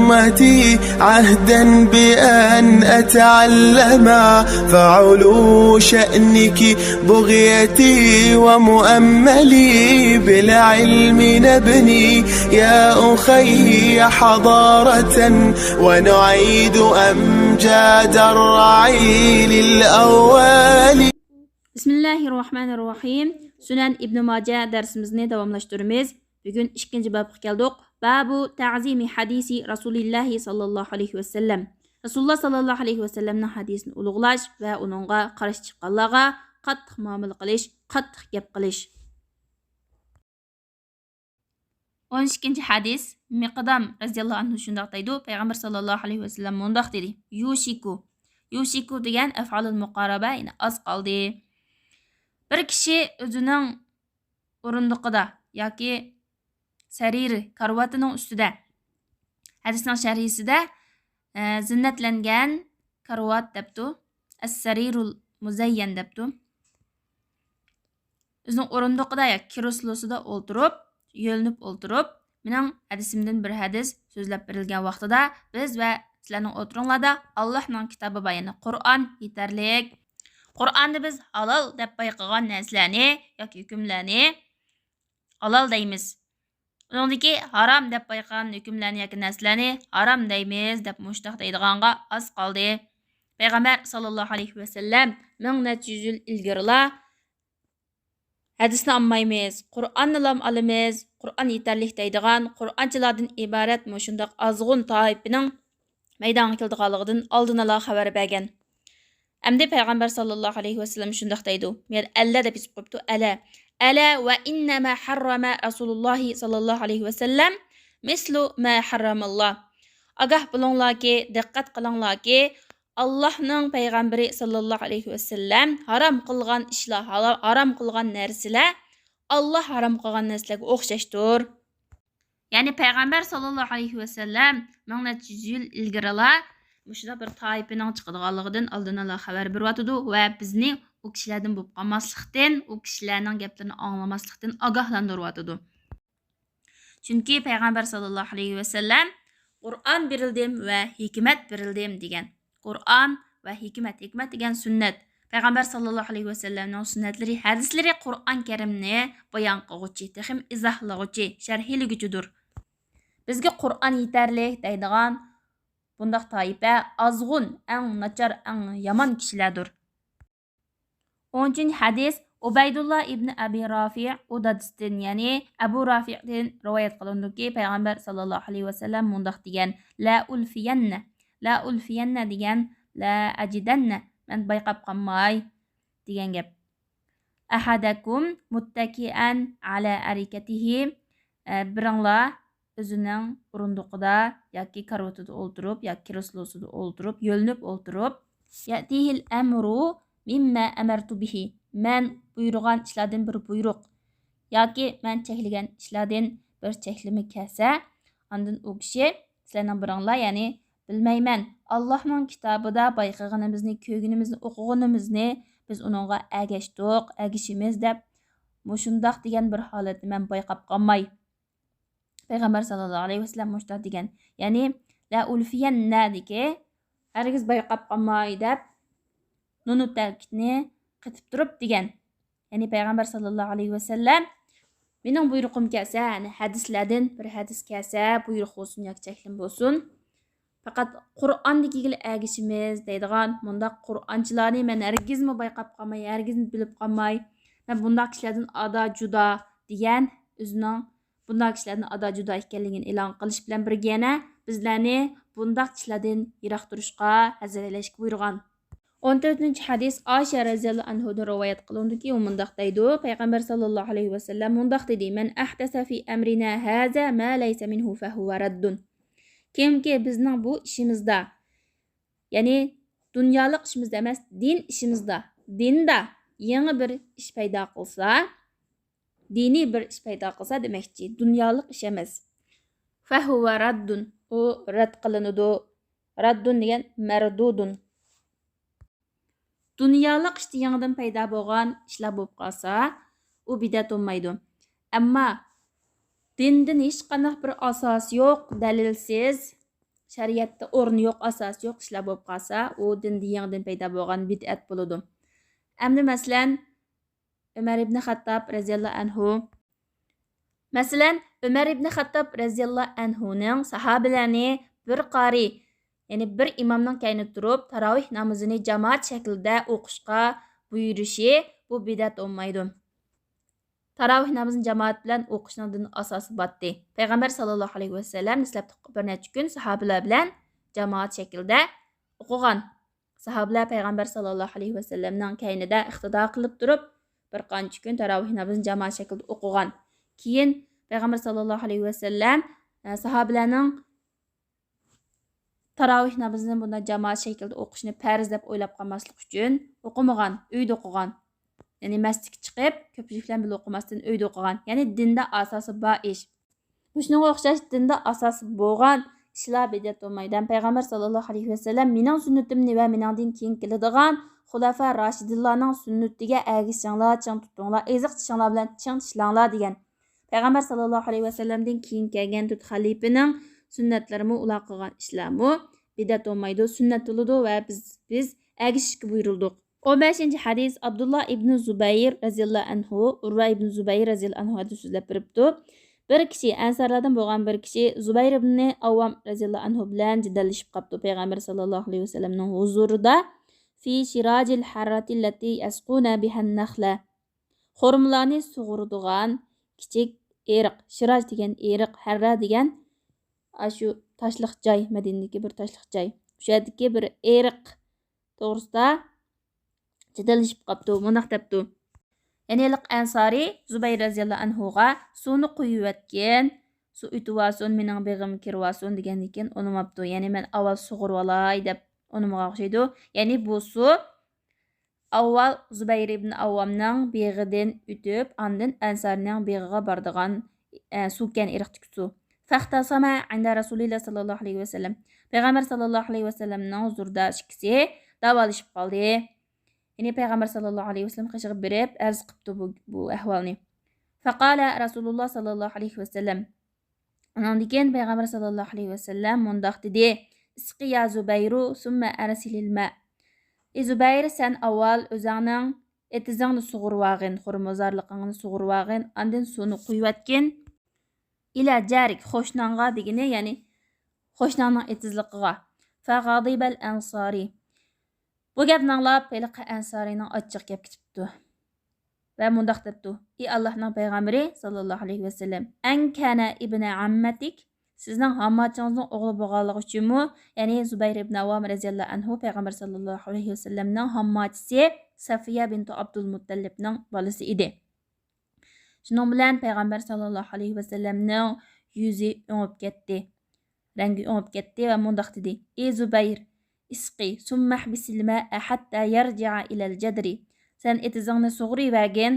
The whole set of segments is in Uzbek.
أمتي عهدا بأن أتعلم فعلو شأنك بغيتي ومؤملي بالعلم نبني يا أخي حضارة ونعيد أمجاد الرعيل الأول. Bismillahirrahmanirrahim. Sunan İbn Majah dersimizni davamlaştırırız. Bugün 2. babga keldik. Babu ta'zimi hadisi Rasulullah sallallahu aleyhi ve sellem. Rasulullah sallallahu aleyhi ve sellem'nin hadisini ulug'lash ve onunğa qarshi chiqqanlarga qattiq muomala qilish, qattiq gap qilish. 12. hadis Miqdam radhiyallohu anhu shundoq deydi. Payg'ambar sallallohu alayhi va sallam mundoq dedi. Yushiku degan af'alul muqaraba, ya'ni az qoldi. Bir kishi o'zining o'rindiqida yoki sariri karvatining ustida, hadisning sharhisida zinnatlangan karvat debdi, as-sarirul muzayyan debdi. O'zining o'rindiqida yoki kreslosida o'ltirib, yo'linib o'ltirib, mening hadisimdan bir hadis so'zlab berilgan vaqtida biz va sizlarning o'tiringlarda Allohning kitobi bayoni Qur'on yetarlik. Qur'onda biz halol deb bayqagan narsalarni yoki hukmlarni halol deymiz. Uningdagi harom deb bayqagan hukmlarni yoki narsalarni harom deymiz deb mushtaq deydiganga oz qoldi. Payg'ambar sallallohu alayhi va sallam 1400 yil ilgarilar hadisni olmaymiz, Qur'onni lam olamiz, Qur'on yetarlik deydigan Qur'onchilardan iborat mushundaq azg'un toifining maydonga keldiganligidan oldin ola xabar bergan. Endi Payg'ambar sallallohu alayhi va sallam shundoq deydi. Men alla deb yozib qo'yibdi. Ala va inna ma harrama Rasululloh sallallohu alayhi va sallam mislu ma harramalloh. Agah bo'linglarki, diqqat qilinglarki, Allohning payg'ambari sallallohu alayhi va sallam harom qilgan ishlar, harom qilgan narsalar Alloh harom qilgan narsalarga o'xshashdir. Ya'ni payg'ambar sallallohu alayhi va sallam 1400 yil ilgarilar mushunda bir toifining chiqadiganligidan oldin ola xabar beryotdi va bizni u kishilardan bo'lib qolmaslikdan, u kishilarning gaplarini anglamaslikdan ogohlantiryotdi. Chunki payg'ambar sallallohu alayhi va sallam Qur'on berildim va hikmat berildim degan. Qur'on va hikmat degan sunnat. Payg'ambar sallallohu alayhi va sallamning sunnatlari, hadislari Qur'on Karimni bayon qiluvchi, texim izohlovchi, sharhlig'ichidir. Bizga Qur'on yetarli deydigan bundaq toifa azg'un, eng nachar, eng yomon kishilardir. 10. hadis Ubaydullah ibn Abi Rafi' udadistin, ya'ni Abu Rafi'dan rivoyat qilindiki, payg'ambar sallallohu alayhi va sallam mundaq degan: La ulfiyanna degan la ajidanna, men bayqab qolmay degan gap. Ahadakum muttaki'an ala arikatihi, biringlar o'zining o'rindiqida yoki karvatida o'ltirib yoki kreslosida o'ltirib, yo'linib o'ltirib, yatihil amru mimma amartu bihi, men buyurgan ishlardan bir buyruq yoki men cheklagan ishlardan bir cheklimi kelsa, ondan u kishi sizlarning biringlar, ya'ni bilmayman, Allohning kitobida bayqaganimizni, ko'rganimizni, o'qiganimizni biz uningga agishimiz deb mushundaq degan bir holatni men bayqab qolmay. Payg'ambar sallallohu alayhi va sallam mushundaq degan, ya'ni la ulfiyanna deki hargiz bayqab qolmay deb nunu ta'kidni qitib turib degan. Ya'ni payg'ambar sallallohu alayhi va sallam mening buyruqim kelsa, ya'ni hadislardan bir hadis kelsa, buyruq bo'lsin yoki cheklim bo'lsin, faqat Qur'ondagiga agishimiz deydigan bundaq Qur'onchilarni men hargizmi bayqab qolmay, hargizmi bilib qolmay, men bundaq kishilardan ada juda degan o'zining bundaq kishilardan ada juda ekanligini e'lon qilish bilan birga yana bizlarni bundaq kishilardan yiroq turishga hazırlashga buyurgan. 14. hadis Aisha radhiyallohu anhudan rivoyat qilindiki, u mundaq deydi. Payg'ambar sallallohu alayhi va sallam mundaq dedi: "Men ahdasa fi amrina haza ma laysa minhu fa huwa raddun." Kimki bizning bu ishimizda, ya'ni dunyolik ishimizda emas, din ishimizda, dinda yangi bir ish paydo qilsa, diniy bir ish paydo qilsa demakchi, dunyolik ish emas. Fa huwa raddun, u rad qilinadi. Raddun degan mardudun. Dunyolik ishda yangidan paydo bo'lgan ishlar bo'lib qolsa, u bidat bo'lmaydi. Ammo dindan hech qanday bir asos yo'q, dalilsiz şariatda o'rni yo'q, asosi yo'q ishlar bo'lib qolsa, u dinda yangidan paydo bo'lgan bid'at bo'ladi. Endi masalan, Umar ibn Xattob radhiyallohu anhu Umar ibn Xattob radhiyallohu anhuning sahobalarni bir qari, ya'ni bir imomning kayni turib, tarovih namozini jamoat shaklida o'qishga buyurishi bu bid'at olmaydi. Tarovih namozini jamoat bilan o'qishning din asosi botdi. Payg'ambar sallallohu alayhi vasallam dastlabki bir necha kun sahobalar bilan jamoat shaklida o'qigan. Sahobalar payg'ambar sallallohu alayhi vasallamning kaynida iqtido qilib turib, bir qancha kun tarovih namozini jamoat shaklida o'qigan. Keyin payg'ambar sallallohu alayhi vasallam sahobalarning tarovih namozini bunday jamoat shaklida o'qishni farz deb o'ylab qolmaslik uchun o'qimagan, uyda o'qigan. Ya'ni masjidga chiqib, ko'pchilik bilan birga o'qimasdan uyda o'qigan. Ya'ni dinda asosi bor ish. Shunga o'xshash dinda asosi bo'lgan ishlar bid'at bo'lmaydi. Payg'ambar sallallohu alayhi vasallam mening sunnatimni va meningdan keyin keladigan xulafa rashidillarning sunnatiga ergishinglar, ching tutinglar, eziq tishinglar bilan ching tishlanglar degan. Payg'ambar sallallohu alayhi vasallamdan keyin kelgan tut xalifaning sunnatlarini ular qilgan ishlarmi bid'at bo'lmaydi, sunnat bo'ladi va biz ergishishga buyurildik. 15 hadis Abdullah ibn Zubayr radhiyallohu anhu, Urva ibn Zubayr radhiyallohu anhu hadis so'zlab beribdi. Bir kishi ansarlardan bo'lgan bir kishi Zubayr ibn Avvam radhiyallohu anhu bilan jidallashib qoldi. Payg'ambar sallallohu alayhi vasallamning huzurida fi shirajil harrati allati yasquna biha an-nakhla. Xurmlarni sug'uradigan kichik eriq, shiraj degan eriq, harra degan shu tashliq joy, Madinadagi bir tashliq joy. Shu yerdagi bir eriq to'g'risida jidallashib qoldi, munaq debdi. Ya'ni ansari Zubayr radhiyallohu anhuga suvni quyiyotgan, suv o'tib mening beg'im kirvasin degandan keyin unimabdi. Ya'ni men avval sug'urib olay deb unimga o'xshaydi. Ya'ni bu suv avval Zubayr ibn Avvamning beg'idan o'tib, ondan ansarning beg'iga boradigan suvkan eriqdagi suv. Fahtasama inda Rasululloh sallallohu alayhi vasallam. Payg'ambar sallallohu alayhi vasallamning huzurida ikkisi davolashib qoldi. Ya'ni payg'ambar sallallohu alayhi vasallam qishig'ib berib arz qilibdi bu ahvolni. Faqala Rasululloh sallallohu alayhi vasallam. Undan keyin payg'ambar sallallohu alayhi vasallam mundaq dedi: "Isqi ya Zubayru summa arsilil ma." Zubayr sen avval o'zingning etizingni sug'urib olgin, xurmozorligingni sug'urib olgin, ondan suvni quyiyotgin. Ila jarik xo'shnonga degani, ya'ni xo'shnonning etizligiga. Fa g'adibal ansari. Bu gapni anglab, Peliq ansarining ochiq gap ketibdi. Va mundaq debdi: "Ey Allohning payg'ambari sallallohu alayhi vasallam, an kana ibn ammatik, sizning hammatingizning o'g'li bo'lganligi uchunmi?" Ya'ni Zubayr ibn Avvam radhiyallohu anhu payg'ambar sallallohu alayhi vasallamning hammachisi Safiya bint Abdul Muttallibning bolasi edi. Shuning bilan payg'ambar sallallohu alayhi vasallamning yuzi o'ngib ketdi. Rangi o'ngib ketdi va mundaq dedi: "Ey Zubayr, isqi summa hbisil ma'a hatta yarji'a ila al-jadri." Sen etizingni sug'urayvergin,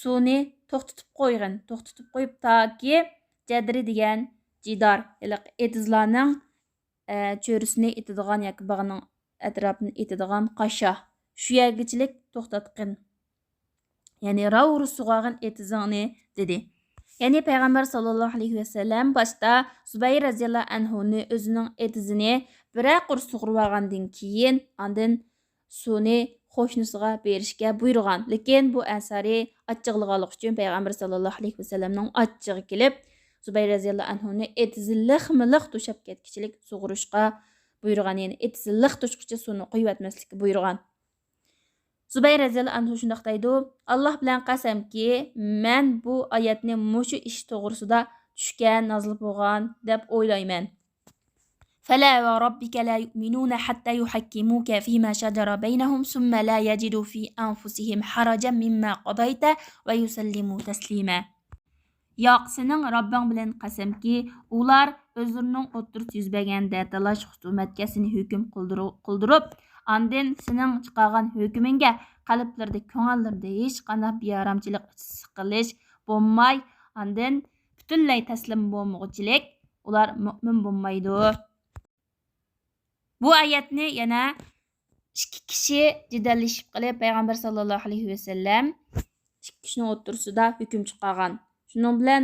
suvni to'xtatib qo'ygin. To'xtatib qo'yib toki jadri degan jidor, etizlarning cho'risini etadigan yoki bog'ning atrofini etadigan qasha. Shu yergachilik to'xtatqin. Ya'ni ravru sug'ag'in etizingni dedi. Ya'ni payg'ambar sallallohu alayhi vasallam boshda Zubayr radhiyallohu anhuni o'zining etizini biraqur sug'urib olgandan keyin ondan suvni qo'shnisiga berishga buyurgan. Lekin bu ansari achchiqliganlik uchun payg'ambar sallallohu alayhi vasallamning achchig'i kelib, Zubayr radhiyallohu anhuni etizi liq to'shab ketkichilik sug'urishga buyurgan. Ya'ni etizi liq to'shqicha suvni quyib etmaslikka buyurgan. Zubayr radhiyallohu anhu shunday deydi: "Alloh bilan qasamki, men bu oyatni mushu ish to'g'risida tushgan, nozil bo'lgan deb o'ylayman. فلا وربك لا يؤمنون حتى يحكموك فيما شجر بينهم ثم لا يجدوا في أنفسهم حرجا مما قضيت ويسلموا تسليما." Yo'q, sening Robbing bilan qasamki, ular o'zlarining o'ttirib yuz berganda talash hukumatga seni hukm qildirib, ondan sening chiqargan hukmingga qalblarida, ko'ngillarida hech qanday bearamchilik siqilish bo'lmay, ondan butunlay taslim bo'lmoqchilik, ular mu'min bo'lmaydi. Bu oyatni yana ikki kishi jidallashib qilib payg'ambar sallallohu alayhi vasallam ikki kishining o'ttirisida hukm chiqargan. Shuning bilan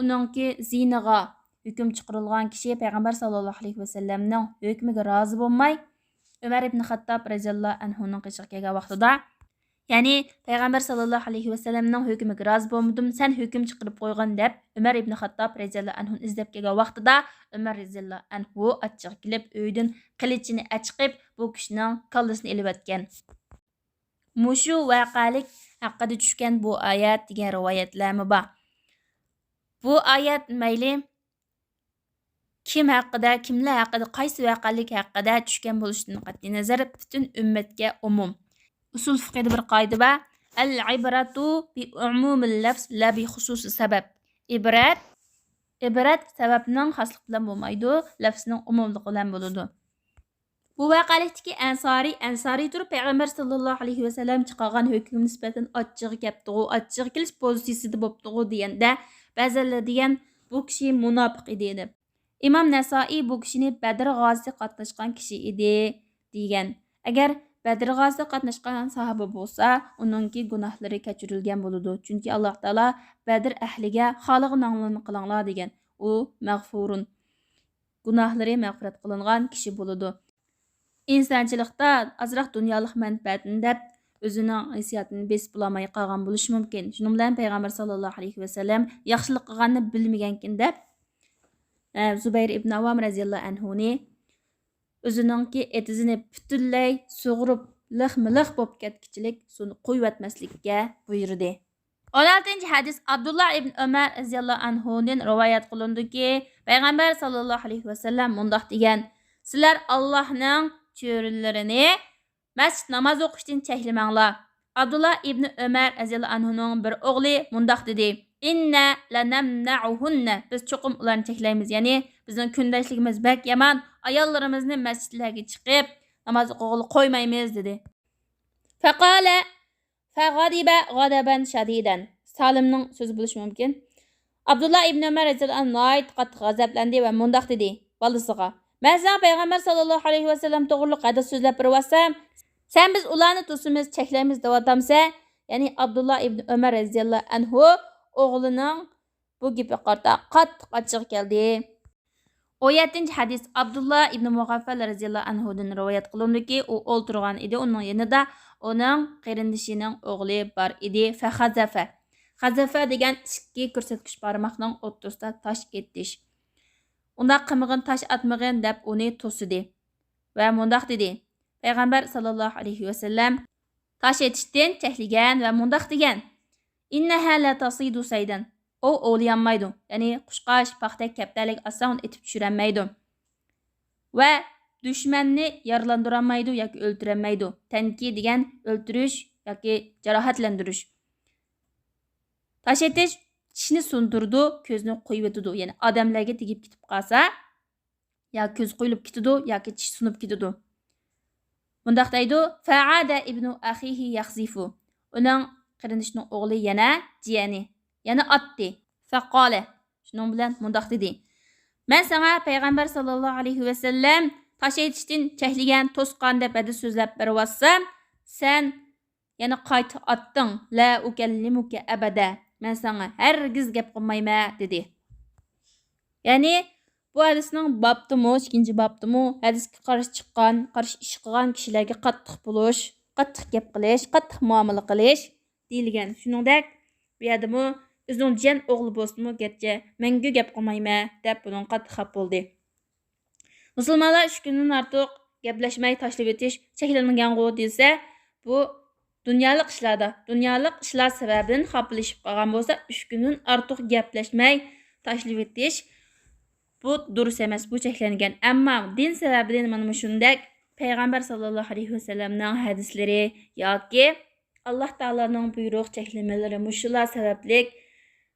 uningki zinaga hukm chiqarilgan kishi payg'ambar sallallohu alayhi vasallamning hukmiga rozi bo'lmay Umar ibn Xattob radhiyallohu anhuning qishig'iga kelgan vaqtida, ya'ni payg'ambar sallallohu alayhi vasallamning hukmiga rozi bo'lmadim, sen hukm chiqarib qo'ygan deb Umar ibn Xattob radhiyallohu anhu izlab kelgan vaqtida Umar radhiyallohu anhu achchiq kelib uydan qilichini achqib bu kishining kallasini ilib o'tgan. Mushu vaqalik haqida tushgan bu oyat degan rivoyatlarmi bor. Bu oyat mayli kim haqida, kimlar haqida, qaysi vaqalik haqida tushgan bo'lishidan qat'iy nazar butun ummatga umum. Usul fiqhida bir qoida bor. Al-ibratu bi umumil lafz la bi xususi sabab. Ibrat sababning xoslik bilan bo'lmaydi, lafzning umumligi bilan bo'ladi. Bu vaqalikdagi ansoriy turib payg'ambar sallallohu alayhi vasallam chiqargan hukm nisbatan achchig'i kapti, achchig'i kelish pozitsiyasida bo'pti deganda ba'zilar degan bu kishi munofiq edi. İmam Nasoiy bu kishini Badr g'azotida qatnashgan kishi edi degan. Agar Badr g'azotida qatnashgan sahaba bo'lsa, uningki gunohlari kechirilgan bo'ladi. Chunki Alloh taolo Badr ahliga xohlaganinglarni qilinglar degan. U mag'furun. Gunohlari mag'firat qilingan kishi bo'ladi. İnsonchilikda azroq dunyolik manfaatini deb o'zining hissiyotini besib bulamay qolgan bo'lishi mumkin. Shuning bilan payg'ambar sallallohu alayhi vasallam yaxshilik qilganini bilmagankin deb Zubayr ibn Avvam radhiyallohu anhuni o'ziningki etizini butunlay sug'urib lix-milix bo'lib ketkichilik suni qo'yib etmaslikka buyurdi. 16-hadis Abdullah ibn Umar radhiyallohu anhudan rivoyat qilindiki, payg'ambar sallallohu alayhi vasallam mundoq degan: "Sizlar Allohning cho'rilarini masjid namoz o'qishdan cheklamanglar." Abdullah ibn Umar radhiyallohu anhuning bir o'g'li mundoq dedi: "Inna lanamna'uhunna." Biz cho'qim ularni cheklaymiz. Ya'ni bizning kundashligimiz bak yomon, ayollarimizni masjidlarga chiqib namoz o'qig'ili qo'ymaymiz dedi. Faqala faghadiba ghadaban shadidan. Salimning so'zi bo'lishi mumkin. Abdullah ibn Umar radhiyallohu anhu qattiq g'azablandi va mundoq dedi bolasiga: "Men sen payg'ambar sallallohu alayhi vasallam to'g'riliq hadis so'zlab berasam, sen biz ularni to'simiz, cheklaymiz deb atamsa." Ya'ni Abdullah ibn Umar radhiyallohu anhu o'g'lining bu gapi qarta qattiq achchiq keldi. 17-hadis Abdullah ibn Mughaffal radhiyallohu anhudan rivoyat qilindiki, u o'ltirgan edi, uning yanida uning qarindishining o'g'li bor edi. Fahazafa. Hazafa degan ikki ko'rsatkich barmoqning o'rtasida tosh etish. Unda qimig'in tosh atmag'in deb uni to'sidi va mundoq dedi: Payg'ambar sallallohu alayhi vasallam tosh etishdan cheklagan va mundoq degan: "Innaha la tasidu saydan." O o'g'liyanmaydi. Ya'ni qushqash, paxtak, kaptalik ason etib tushirolmaydi. Va dushmanni yaralandirolmaydi yoki o'ldirolmaydi. Tanki degan o'ltirish yoki jarohatlantirish. Tosh etish tishni sundirdi, ko'zni qo'yib o'tadi. Ya'ni odamlarga tegib ketib qolsa, yo ko'z qo'yilib ketadi yoki tish sunib ketadi. Bundaq deydi: "Fa'ada ibnu akhihi yakhzifu." Uning qarindishining o'g'li yana jiyani yana otdi. Faqala. Shuning bilan mundoq dedi: "Men sana payg'ambar sallallohu alayhi vasallam tosh etishdan cheklagan, to'sqan deb hadis so'zlab bervatsam, sen yana qayta otding. La ukallimuka abada. Men sana hargiz gap qilmayman" dedi. Ya'ni bu hadisning babtimi, ikkinchi babtimi hadisga qarshi chiqqan, qarshi ish qilgan kishilarga qattiq bo'lish, qattiq gap qilish, qattiq muomala qilish deyilgan. Shuningdek, bu yerdami o'zining jiyan o'g'li bo'lsinmi, garchi menga gap qilmayman deb bundan qattiq xafa bo'ldi. Musulmonlar 3 kundan ortiq gaplashmay tashlab o'tish cheklanmagan-ku desa, bu dunyolik ishlar sababidan xafalashib qolgan bo'lsa, 3 kundan ortiq gaplashmay tashlab o'tish bu durust emas, bu cheklangan. Ammo din sababidan mana shunday payg'ambar sallallohu alayhi vasallamning hadislari yoki Alloh taolaning buyruq cheklamalari mushular sababli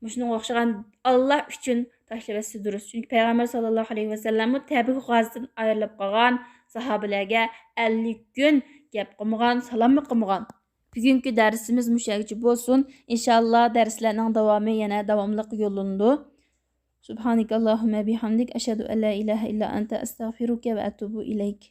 mushunga o'xshagan Alloh uchun tashlabasi durust. Chunki payg'ambar sallallohu alayhi vasallam Tabuk g'azotdan ayrilib qolgan sahobalarga 50 kun gap qilmagan, salom qilmagan. Bugungi darsimiz mushagicha bo'lsin. Inshaalloh darslarning davomi yana davomli yo'llanadi. Subhanakallahumma bihamdik ashhadu an la ilaha illa anta astaghfiruka va atubu ilayk.